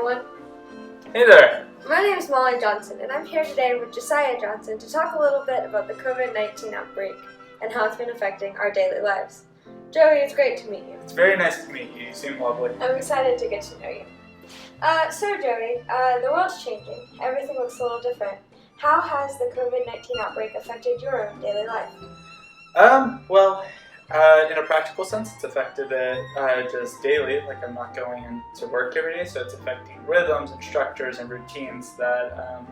everyone. Hey there. My name is Molly Johnson, and I'm here today with Josiah Johnson to talk a little bit about the COVID-19 outbreak and how it's been affecting our daily lives. Joey, it's great to meet you. It's very nice to meet you. You seem lovely. I'm excited to get to know you. So Joey, the world's changing. Everything looks a little different. How has the COVID-19 outbreak affected your own daily life? In a practical sense, it's affected it just daily. Like, I'm not going into work every day, so it's affecting rhythms and structures and routines that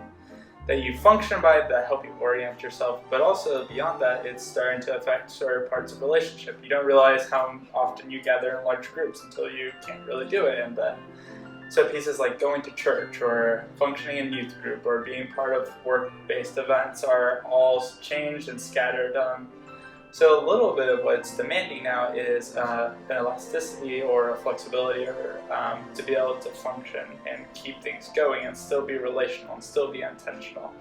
you function by, that help you orient yourself. But also beyond that, it's starting to affect certain parts of relationship. You don't realize how often you gather in large groups until you can't really do it. And so pieces like going to church or functioning in youth group or being part of work-based events are all changed and scattered. So a little bit of what's demanding now is an elasticity or a flexibility or to be able to function and keep things going and still be relational and still be intentional.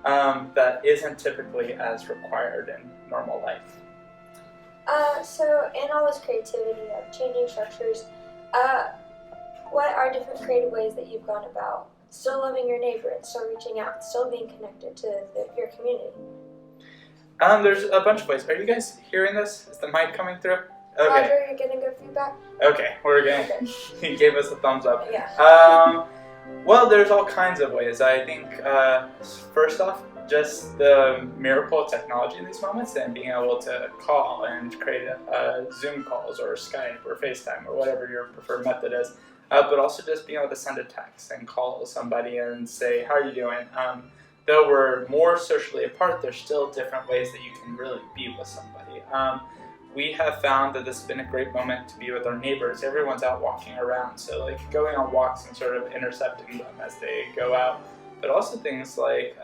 That isn't typically as required in normal life. So in all this creativity of changing structures, what are different creative ways that you've gone about still loving your neighbor and still reaching out, still being connected to your community? There's a bunch of ways. Are you guys hearing this? Is the mic coming through? Okay. Roger, you're getting good feedback? Okay, we're getting. Okay. He gave us a thumbs up. Yeah. Well, there's all kinds of ways. I think first off, just the miracle of technology in these moments and being able to call and create Zoom calls or Skype or FaceTime or whatever your preferred method is. But also just being able to send a text and call somebody and say, how are you doing? Though we're more socially apart, there's still different ways that you can really be with somebody. We have found that this has been a great moment to be with our neighbors. Everyone's out walking around, so like going on walks and sort of intercepting them as they go out. But also things like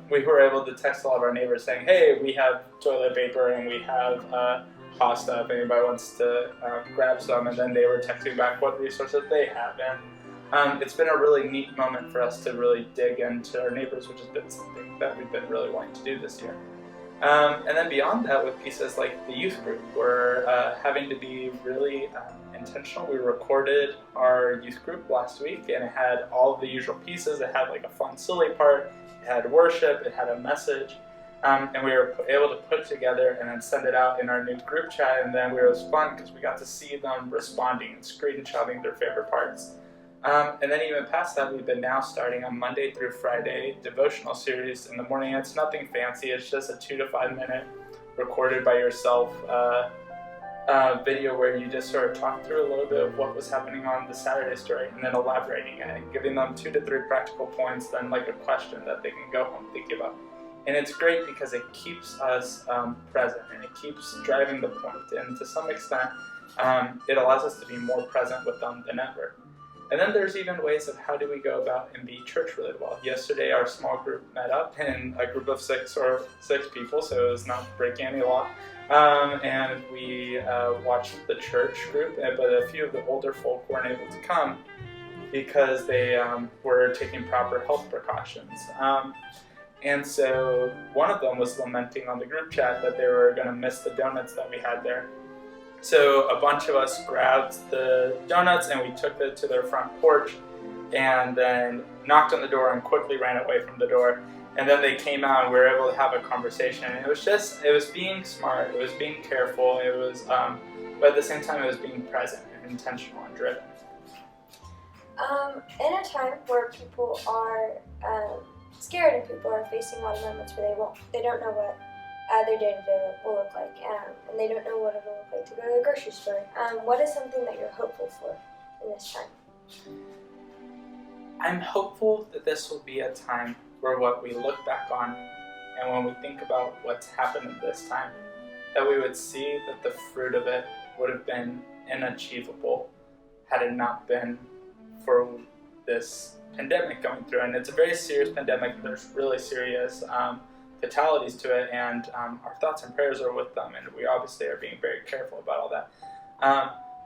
we were able to text a lot of our neighbors saying, hey, we have toilet paper and we have pasta if anybody wants to grab some, and then they were texting back what resources they have. And it's been a really neat moment for us to really dig into our neighbors, which has been something that we've been really wanting to do this year. And then beyond that, with pieces like the youth group, we're having to be really intentional. We recorded our youth group last week, and it had all of the usual pieces. It had like a fun, silly part, it had worship, it had a message, and we were able to put it together and then send it out in our new group chat. And then it was fun because we got to see them responding and screenshotting their favorite parts. And then even past that, we've been now starting on Monday through Friday devotional series in the morning. It's nothing fancy. It's just a 2 to 5 minute recorded by yourself video where you just sort of talk through a little bit of what was happening on the Saturday story and then elaborating it and giving them 2 to 3 practical points, then like a question that they can go home thinking about. And it's great because it keeps us present and it keeps driving the point. And to some extent, it allows us to be more present with them than ever. And then there's even ways of how do we go about and be church really well. Yesterday, our small group met up in a group of 6 people, so it was not breaking any law. And we watched the church group, but a few of the older folk weren't able to come because they were taking proper health precautions. And so one of them was lamenting on the group chat that they were going to miss the donuts that we had there. So a bunch of us grabbed the donuts and we took it to their front porch and then knocked on the door and quickly ran away from the door. And then they came out and we were able to have a conversation. And it was being smart, it was being careful, it was, but at the same time it was being present and intentional and driven. In a time where people are scared and people are facing a lot of moments where they don't know what their day-to-day will look like, and they don't know what it will look like to go to the grocery store. What is something that you're hopeful for in this time? I'm hopeful that this will be a time where what we look back on and when we think about what's happened in this time, that we would see that the fruit of it would have been inachievable had it not been for this pandemic going through. And it's a very serious pandemic. There's really serious fatalities to it, and our thoughts and prayers are with them, and we obviously are being very careful about all that.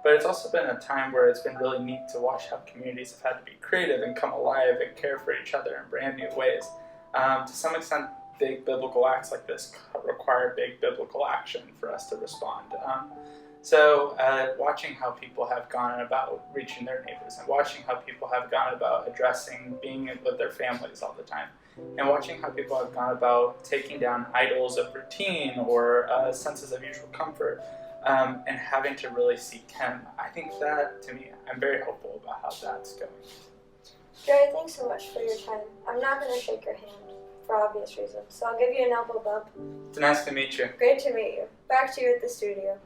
But it's also been a time where it's been really neat to watch how communities have had to be creative and come alive and care for each other in brand new ways. To some extent, big biblical acts like this require big biblical action for us to respond. So watching how people have gone about reaching their neighbors, and watching how people have gone about addressing being with their families all the time, and watching how people have gone about taking down idols of routine or senses of usual comfort, and having to really seek Him. I think that, to me, I'm very hopeful about how that's going. Jerry, thanks so much for your time. I'm not going to shake your hand for obvious reasons, so I'll give you an elbow bump. It's nice to meet you. Great to meet you. Back to you at the studio.